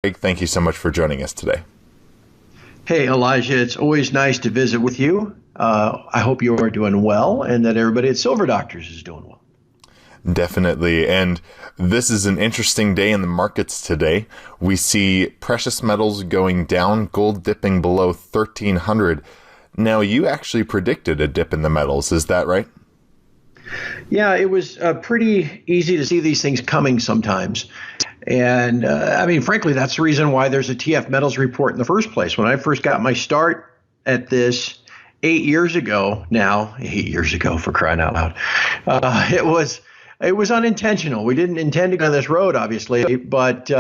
Greg, thank you so much for joining us today. Hey, Elijah, it's always nice to visit with you. I hope you are doing well and that everybody at Silver Doctors is doing well. Definitely. And this is an interesting day in the markets today. We see precious metals going down, gold dipping below 1,300. Now, you actually predicted a dip in the metals. Is that right? Yeah, it was pretty easy to see these things coming sometimes. And frankly, that's the reason why there's a TF Metals report in the first place. When I first got my start at this 8 years ago for crying out loud, it was unintentional. We didn't intend to go on this road, obviously, but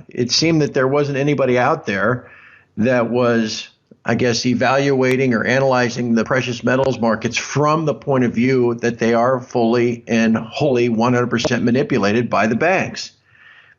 it seemed that there wasn't anybody out there that was, I guess, evaluating or analyzing the precious metals markets from the point of view that they are fully and wholly 100% manipulated by the banks.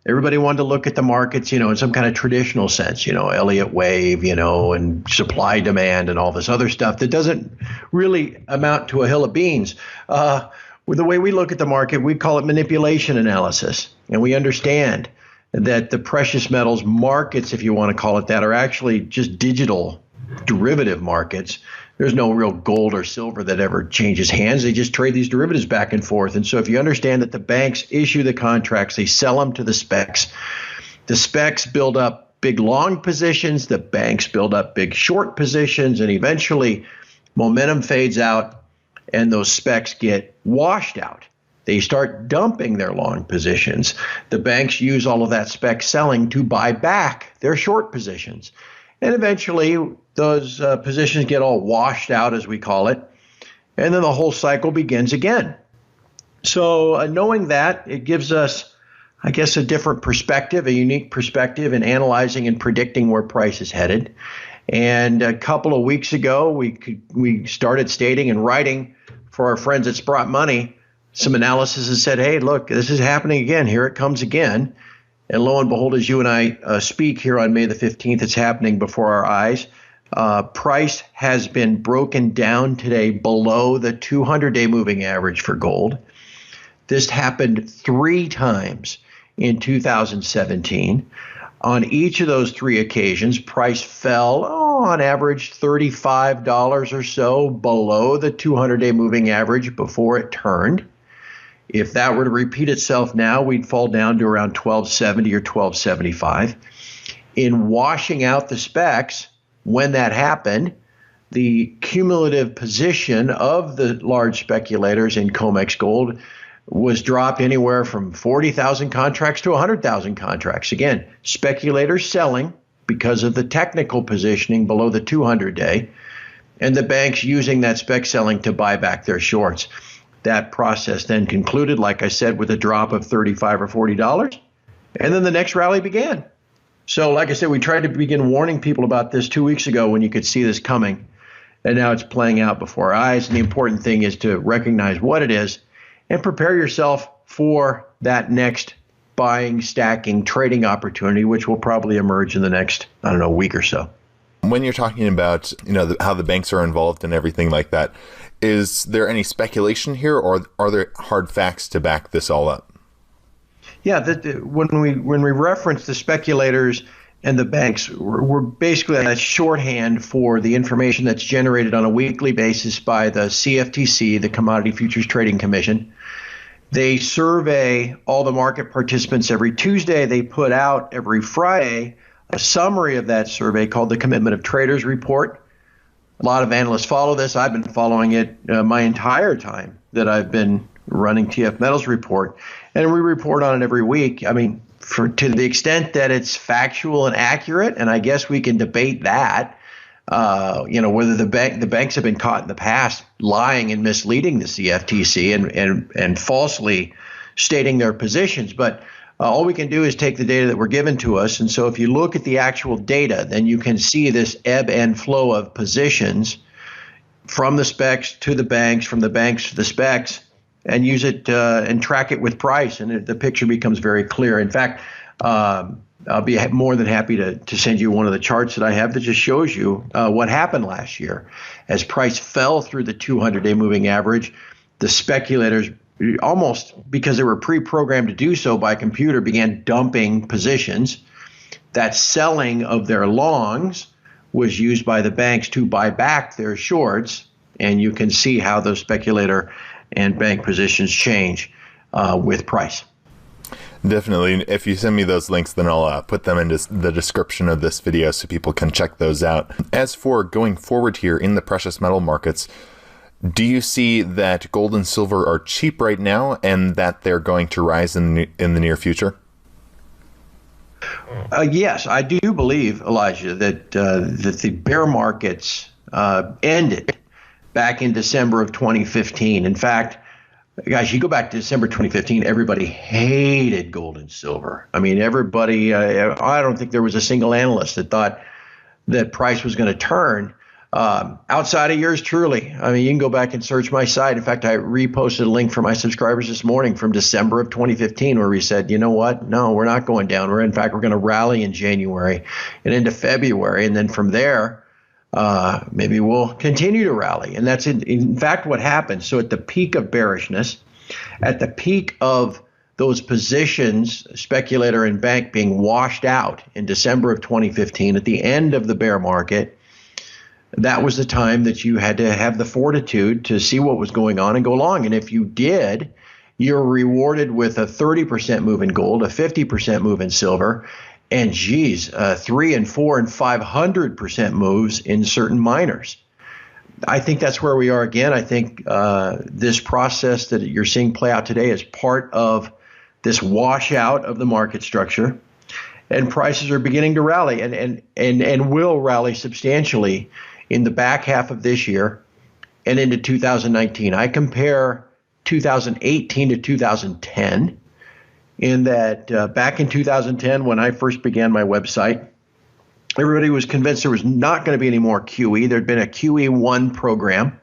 Everybody wanted to look at the markets, in some kind of traditional sense, Elliott wave, and supply demand and all this other stuff that doesn't really amount to a hill of beans. With the way we look at the market, we call it manipulation analysis. And we understand that the precious metals markets, if you want to call it that, are actually just digital derivative markets. There's no real gold or silver that ever changes hands. They just trade these derivatives back and forth. And so if you understand that the banks issue the contracts, they sell them to the specs. The specs build up big long positions. The banks build up big short positions. And eventually momentum fades out and those specs get washed out. They start dumping their long positions. The banks use all of that spec selling to buy back their short positions. And eventually those positions get all washed out, as we call it, and then the whole cycle begins again. So knowing that, it gives us, I guess, a different perspective, a unique perspective in analyzing and predicting where price is headed. And a couple of weeks ago, we started stating and writing for our friends at Sprott Money some analysis and said, hey, look, this is happening again. Here it comes again. And lo and behold, as you and I speak here on May the 15th, it's happening before our eyes. Price has been broken down today below the 200-day moving average for gold. This happened 3 times in 2017. On each of those 3 occasions, price fell on average $35 or so below the 200-day moving average before it turned. If that were to repeat itself now, we'd fall down to around 1270 or 1275. In washing out the specs, when that happened, the cumulative position of the large speculators in COMEX gold was dropped anywhere from 40,000 contracts to 100,000 contracts. Again, speculators selling because of the technical positioning below the 200-day, and the banks using that spec selling to buy back their shorts. That process then concluded, like I said, with a drop of $35 or $40, and then the next rally began. So like I said, we tried to begin warning people about this 2 weeks ago when you could see this coming, and now it's playing out before our eyes. And the important thing is to recognize what it is and prepare yourself for that next buying, stacking, trading opportunity, which will probably emerge in the next, week or so. When you're talking about, how the banks are involved and everything like that, is there any speculation here, or are there hard facts to back this all up? Yeah, when we reference the speculators and the banks, we're basically a shorthand for the information that's generated on a weekly basis by the CFTC, the Commodity Futures Trading Commission. They survey all the market participants every Tuesday. They put out every Friday a summary of that survey called the Commitment of Traders Report. A lot of analysts follow this. I've been following it my entire time that I've been running TF Metals Report, and we report on it every week. To the extent that it's factual and accurate, and I guess we can debate that, whether the banks have been caught in the past lying and misleading the CFTC and falsely stating their positions, but all we can do is take the data that were given to us. And so if you look at the actual data, then you can see this ebb and flow of positions from the specs to the banks, from the banks to the specs, and use it and track it with price. And the picture becomes very clear. In fact, I'll be more than happy to send you one of the charts that I have that just shows you what happened last year. As price fell through the 200-day moving average, the speculators, almost because they were pre-programmed to do so by a computer, began dumping positions. that selling of their longs was used by the banks to buy back their shorts, and you can see how those speculator and bank positions change with price. Definitely. If you send me those links, then I'll put them into the description of this video so people can check those out. As for going forward here in the precious metal markets, do you see that gold and silver are cheap right now and that they're going to rise in the near future? Yes, I do believe, Elijah, that the bear markets ended back in December of 2015. In fact, guys, you go back to December 2015, everybody hated gold and silver. I mean, everybody, I don't think there was a single analyst that thought that price was going to turn. Outside of yours truly. I mean, you can go back and search my site. In fact, I reposted a link for my subscribers this morning from December of 2015 where we said, you know what? No, we're not going down. We're going to rally in January and into February. And then from there, maybe we'll continue to rally. And that's in fact what happened. So at the peak of bearishness, at the peak of those positions, speculator and bank being washed out in December of 2015, at the end of the bear market, that was the time that you had to have the fortitude to see what was going on and go long. And if you did, you're rewarded with a 30% move in gold, a 50% move in silver, and 3 and 4 and 500% moves in certain miners. I think that's where we are again. I think this process that you're seeing play out today is part of this washout of the market structure, and prices are beginning to rally and will rally substantially in the back half of this year and into 2019. I compare 2018 to 2010 in that back in 2010, when I first began my website, everybody was convinced there was not going to be any more QE. There'd been a QE1 program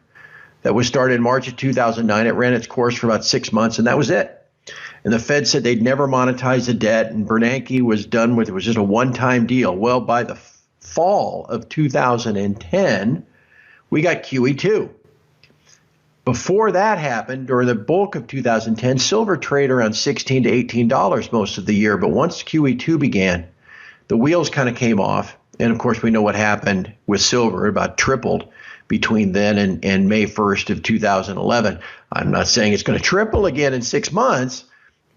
that was started in March of 2009. It ran its course for about 6 months, and that was it. And the Fed said they'd never monetize the debt, and Bernanke was done with it. It was just a one-time deal. Well, by the fall of 2010, we got QE2. Before that happened, during the bulk of 2010, silver traded around $16 to $18 most of the year. But once QE2 began, the wheels kind of came off. And of course, we know what happened with silver. It about tripled between then and May 1st of 2011. I'm not saying it's going to triple again in 6 months,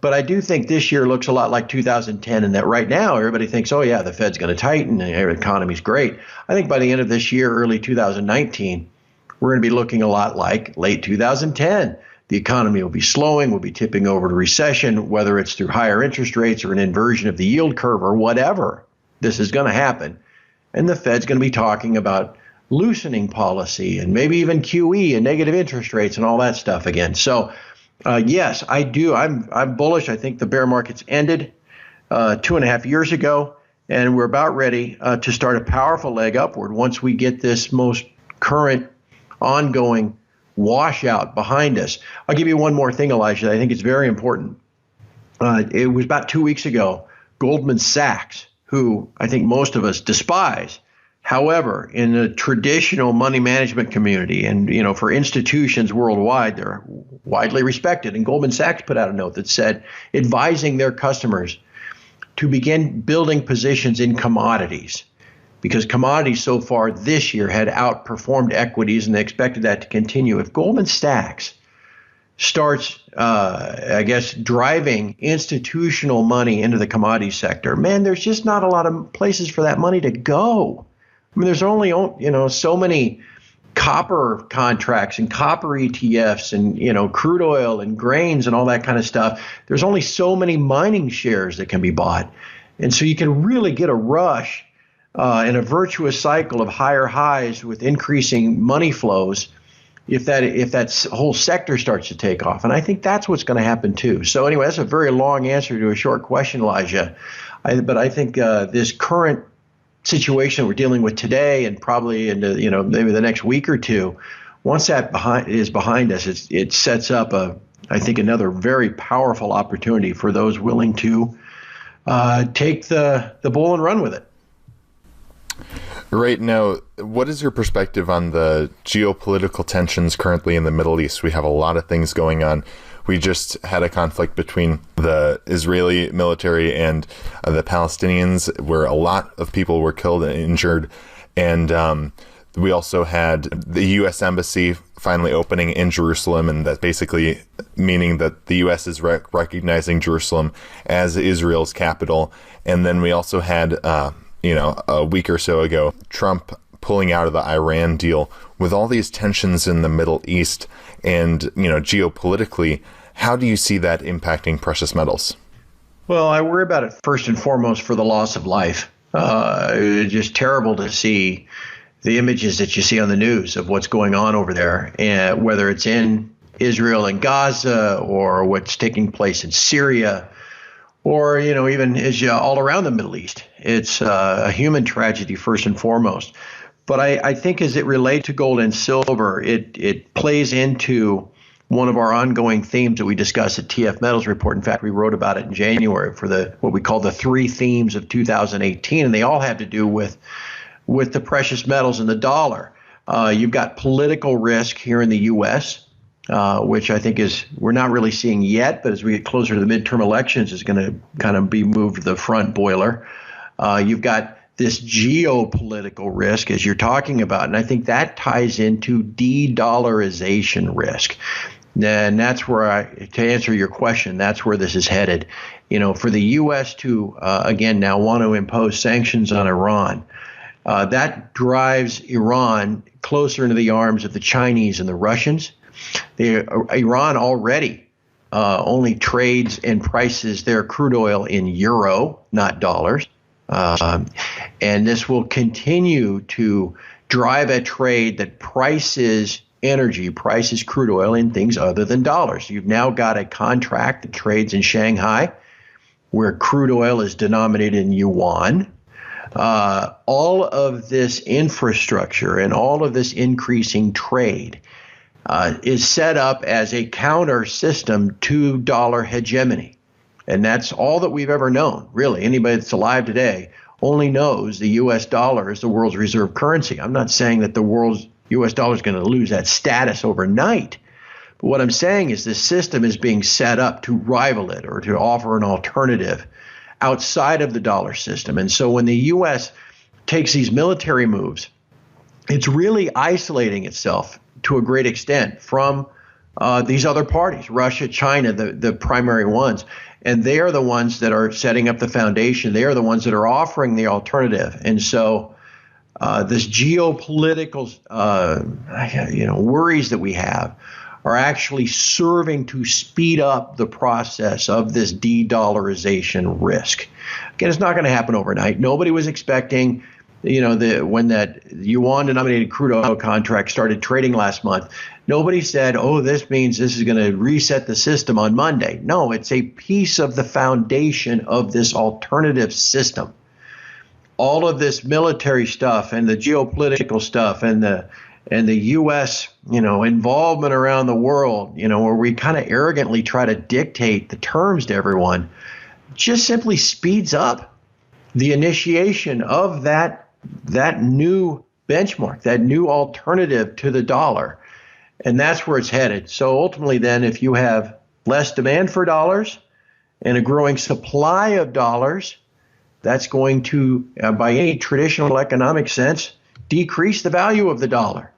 but I do think this year looks a lot like 2010, and that right now everybody thinks, oh, yeah, the Fed's going to tighten and the economy's great. I think by the end of this year, early 2019, we're going to be looking a lot like late 2010. The economy will be slowing, we'll be tipping over to recession, whether it's through higher interest rates or an inversion of the yield curve or whatever. This is going to happen. And the Fed's going to be talking about loosening policy and maybe even QE and negative interest rates and all that stuff again. So yes, I do. I'm bullish. I think the bear market's ended 2.5 years ago, and we're about ready to start a powerful leg upward once we get this most current ongoing washout behind us. I'll give you one more thing, Elijah. I think it's very important. It was about 2 weeks ago, Goldman Sachs, who I think most of us despise. However, in the traditional money management community and, for institutions worldwide, they're widely respected. And Goldman Sachs put out a note that said, advising their customers to begin building positions in commodities, because commodities so far this year had outperformed equities, and they expected that to continue. If Goldman Sachs starts, driving institutional money into the commodity sector, man, there's just not a lot of places for that money to go. I mean, there's only, so many copper contracts and copper ETFs and, crude oil and grains and all that kind of stuff. There's only so many mining shares that can be bought. And so you can really get a rush in a virtuous cycle of higher highs with increasing money flows if that whole sector starts to take off. And I think that's what's going to happen too. So anyway, that's a very long answer to a short question, Elijah. But I think this current situation we're dealing with today and probably into maybe the next week or two, once that is behind us, it sets up I think another very powerful opportunity for those willing to take the bull and run with it. Right now, what is your perspective on the geopolitical tensions currently in the Middle East? We have a lot of things going on. We just had a conflict between the Israeli military and the Palestinians, where a lot of people were killed and injured. And we also had the U.S. Embassy finally opening in Jerusalem, and that's basically meaning that the U.S. is recognizing Jerusalem as Israel's capital. And then we also had, a week or so ago, Trump pulling out of the Iran deal. With all these tensions in the Middle East and, geopolitically, how do you see that impacting precious metals? Well, I worry about it first and foremost for the loss of life. It's just terrible to see the images that you see on the news of what's going on over there, and whether it's in Israel and Gaza or what's taking place in Syria, or, even all around the Middle East. It's a human tragedy first and foremost. But I think as it relates to gold and silver, it plays into one of our ongoing themes that we discussed at TF Metals Report. In fact, we wrote about it in January for what we call the 3 themes of 2018, and they all have to do with the precious metals and the dollar. You've got political risk here in the U.S., which I think we're not really seeing yet, but as we get closer to the midterm elections, is going to kind of be moved to the front boiler. You've got this geopolitical risk, as you're talking about, and I think that ties into de-dollarization risk. And that's where to answer your question, that's where this is headed. For the U.S. to, again, now want to impose sanctions on Iran, that drives Iran closer into the arms of the Chinese and the Russians. Iran already only trades and prices their crude oil in euro, not dollars. And this will continue to drive a trade that prices energy, prices crude oil in things other than dollars. You've now got a contract that trades in Shanghai where crude oil is denominated in yuan. All of this infrastructure and all of this increasing trade is set up as a counter system to dollar hegemony. And that's all that we've ever known, really. Anybody that's alive today only knows the U.S. dollar is the world's reserve currency. I'm not saying that the world's U.S. dollar is going to lose that status overnight. But what I'm saying is this system is being set up to rival it or to offer an alternative outside of the dollar system. And so when the U.S. takes these military moves, it's really isolating itself to a great extent from these other parties, Russia, China, the primary ones. And they are the ones that are setting up the foundation. They are the ones that are offering the alternative. And so this geopolitical worries that we have are actually serving to speed up the process of this de-dollarization risk. Again, it's not going to happen overnight. Nobody was expecting, when that yuan-denominated crude oil contract started trading last month, nobody said, this means this is going to reset the system on Monday. No, it's a piece of the foundation of this alternative system. All of this military stuff and the geopolitical stuff and the U.S., involvement around the world, where we kind of arrogantly try to dictate the terms to everyone, just simply speeds up the initiation of that new benchmark, that new alternative to the dollar. And that's where it's headed. So ultimately, then, if you have less demand for dollars and a growing supply of dollars, that's going to, by any traditional economic sense, decrease the value of the dollar.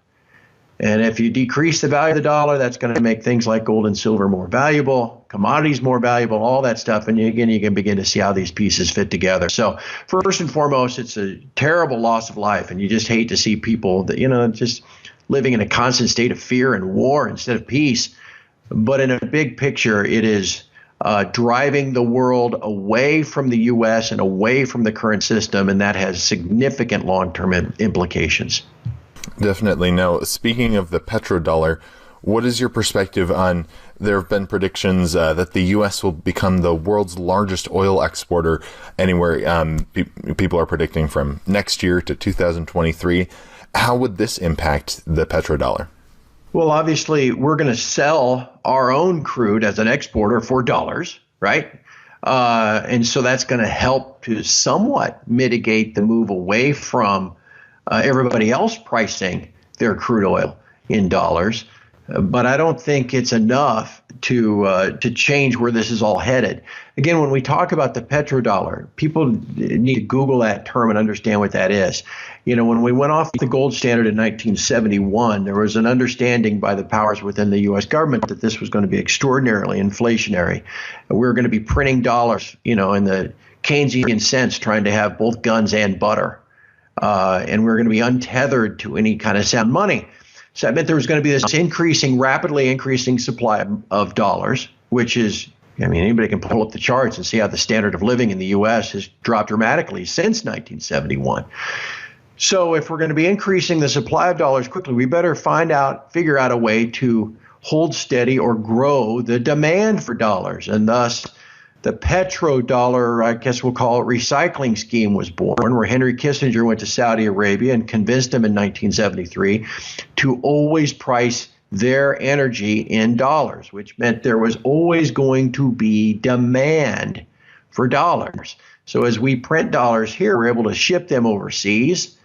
And if you decrease the value of the dollar, that's going to make things like gold and silver more valuable, commodities more valuable, all that stuff. And again, you can begin to see how these pieces fit together. So first and foremost, it's a terrible loss of life. And you just hate to see people that, just living in a constant state of fear and war instead of peace. But in a big picture, it is driving the world away from the U.S. and away from the current system. And that has significant long-term implications. Definitely. Now, speaking of the petrodollar, what is your perspective on, there have been predictions that the U.S. will become the world's largest oil exporter anywhere. People are predicting from next year to 2023. How would this impact the petrodollar? Well, obviously, we're going to sell our own crude as an exporter for dollars, right? And so that's going to help to somewhat mitigate the move away from everybody else pricing their crude oil in dollars. but I don't think it's enough to change where this is all headed. Again, when we talk about the petrodollar, people need to Google that term and understand what that is. When we went off the gold standard in 1971, there was an understanding by the powers within the U.S. government that this was going to be extraordinarily inflationary. We were going to be printing dollars, in the Keynesian sense, trying to have both guns and butter. And we were going to be untethered to any kind of sound money. So that meant there was going to be this rapidly increasing supply of dollars, which is, anybody can pull up the charts and see how the standard of living in the U.S. has dropped dramatically since 1971. So if we're going to be increasing the supply of dollars quickly, we better figure out a way to hold steady or grow the demand for dollars. And thus, the petrodollar, I guess we'll call it recycling scheme, was born, where Henry Kissinger went to Saudi Arabia and convinced them in 1973 to always price their energy in dollars, which meant there was always going to be demand for dollars. So as we print dollars here, we're able to ship them overseas.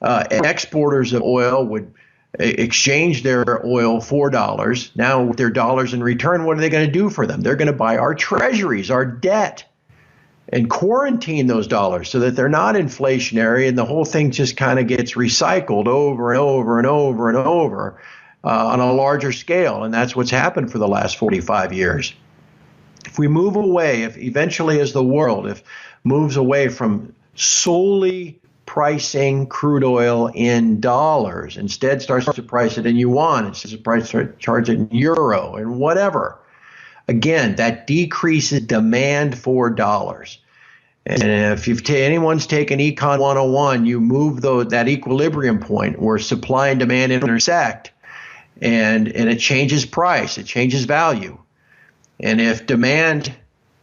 Exporters of oil would exchange their oil for dollars. Now, with their dollars in return, what are they going to do for them? They're going to buy our treasuries, our debt, and quarantine those dollars so that they're not inflationary, and the whole thing just kind of gets recycled over and over and over and over on a larger scale. And that's what's happened for the last 45 years. If we move away, if eventually as the world moves away from solely pricing crude oil in dollars, instead starts to price it in yuan, instead of charge it in euro and whatever, again, that decreases demand for dollars. And if anyone's taken Econ 101, you move that equilibrium point where supply and demand intersect, and it changes price, it changes value. And if demand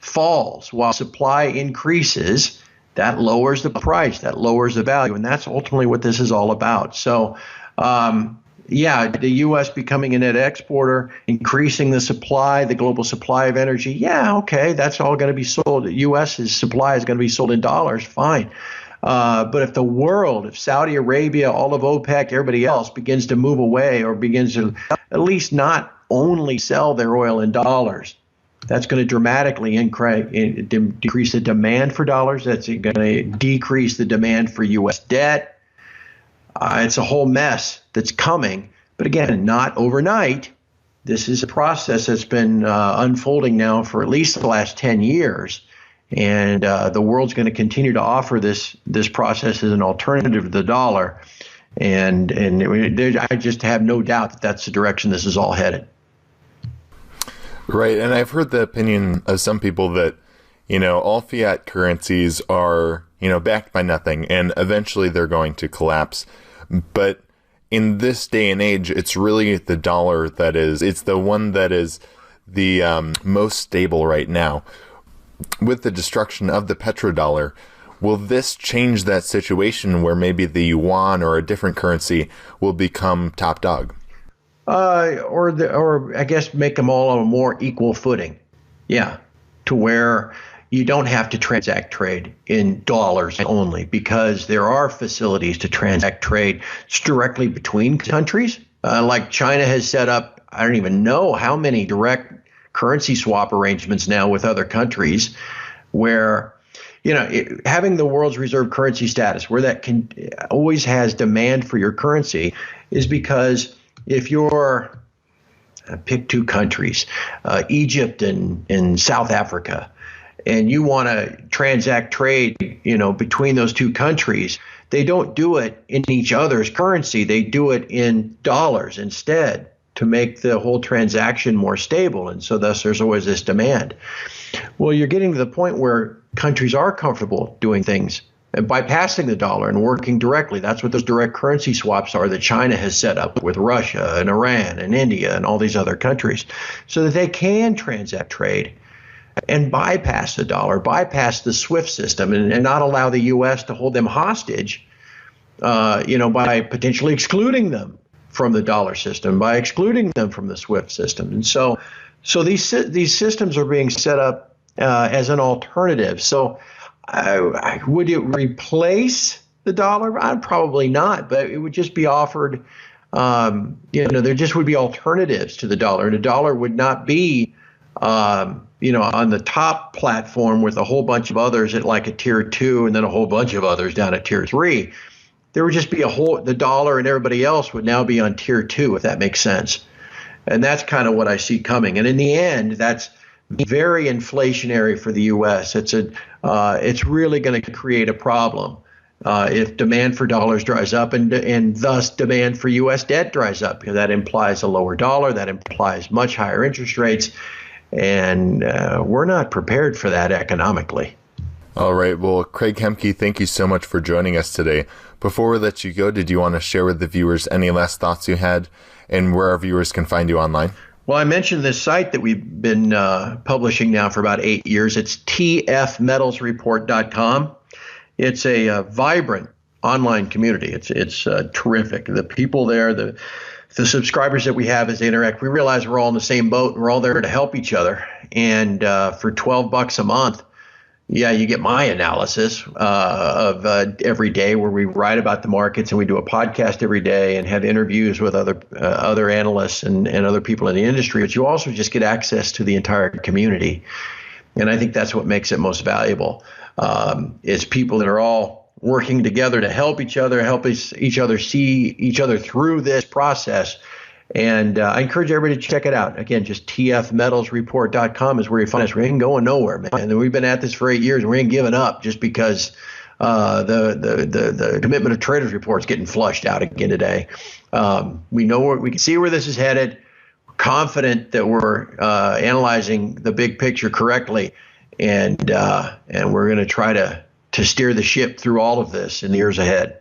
falls while supply increases, that lowers the price, that lowers the value, and that's ultimately what this is all about. So, the U.S. becoming a net exporter, increasing the supply, the global supply of energy, that's all going to be sold. The U.S.'s supply is going to be sold in dollars, fine. But if Saudi Arabia, all of OPEC, everybody else begins to move away or begins to at least not only sell their oil in dollars, that's going to dramatically decrease the demand for dollars. That's going to decrease the demand for U.S. debt. It's a whole mess that's coming. But again, not overnight. This is a process that's been unfolding now for at least the last 10 years. And the world's going to continue to offer this process as an alternative to the dollar. And I just have no doubt that that's the direction this is all headed. Right, and I've heard the opinion of some people that, all fiat currencies are, backed by nothing, and eventually they're going to collapse. But in this day and age, it's really the dollar it's the one that is the most stable right now. With the destruction of the petrodollar, will this change that situation where maybe the yuan or a different currency will become top dog? Or I guess make them all on a more equal footing. Yeah, to where you don't have to transact trade in dollars only, because there are facilities to transact trade directly between countries. Like China has set up, I don't even know how many direct currency swap arrangements now with other countries where, having the world's reserve currency status, where that always has demand for your currency, is because if you're, pick two countries, Egypt and South Africa, and you want to transact trade, between those two countries, they don't do it in each other's currency. They do it in dollars instead to make the whole transaction more stable. And so thus there's always this demand. Well, you're getting to the point where countries are comfortable doing things and bypassing the dollar and working directly. That's what those direct currency swaps are that China has set up with Russia and Iran and India and all these other countries, so that they can transact trade and bypass the dollar, bypass the SWIFT system, and not allow the U.S. to hold them hostage, by potentially excluding them from the dollar system, by excluding them from the SWIFT system. And so these systems are being set up as an alternative. So would it replace the dollar? Probably not, but it would just be offered there just would be alternatives to the dollar, and the dollar would not be, on the top platform with a whole bunch of others at like a tier 2 and then a whole bunch of others down at tier 3. There would just be the dollar and everybody else would now be on tier 2, if that makes sense. And that's kind of what I see coming. And in the end, that's very inflationary for the U.S. It's really going to create a problem if demand for dollars dries up and thus demand for U.S. debt dries up. That implies a lower dollar. That implies much higher interest rates. And we're not prepared for that economically. All right. Well, Craig Hemke, thank you so much for joining us today. Before we let you go, did you want to share with the viewers any last thoughts you had and where our viewers can find you online? Well, I mentioned this site that we've been publishing now for about 8 years. It's tfmetalsreport.com. It's a vibrant online community. It's terrific. The people there, the subscribers that we have as they interact, we realize we're all in the same boat and we're all there to help each other. And for $12 a month, you get my analysis of every day, where we write about the markets and we do a podcast every day and have interviews with other analysts and other people in the industry. But you also just get access to the entire community. And I think that's what makes it most valuable. It's people that are all working together to help each other, each other see each other through this process. And I encourage everybody to check it out. Again, just tfmetalsreport.com is where you find us. We ain't going nowhere, man. And we've been at this for 8 years, and we ain't giving up just because the commitment of traders report is getting flushed out again today. We know we can see where this is headed. We're confident that we're analyzing the big picture correctly, and we're going to try to steer the ship through all of this in the years ahead.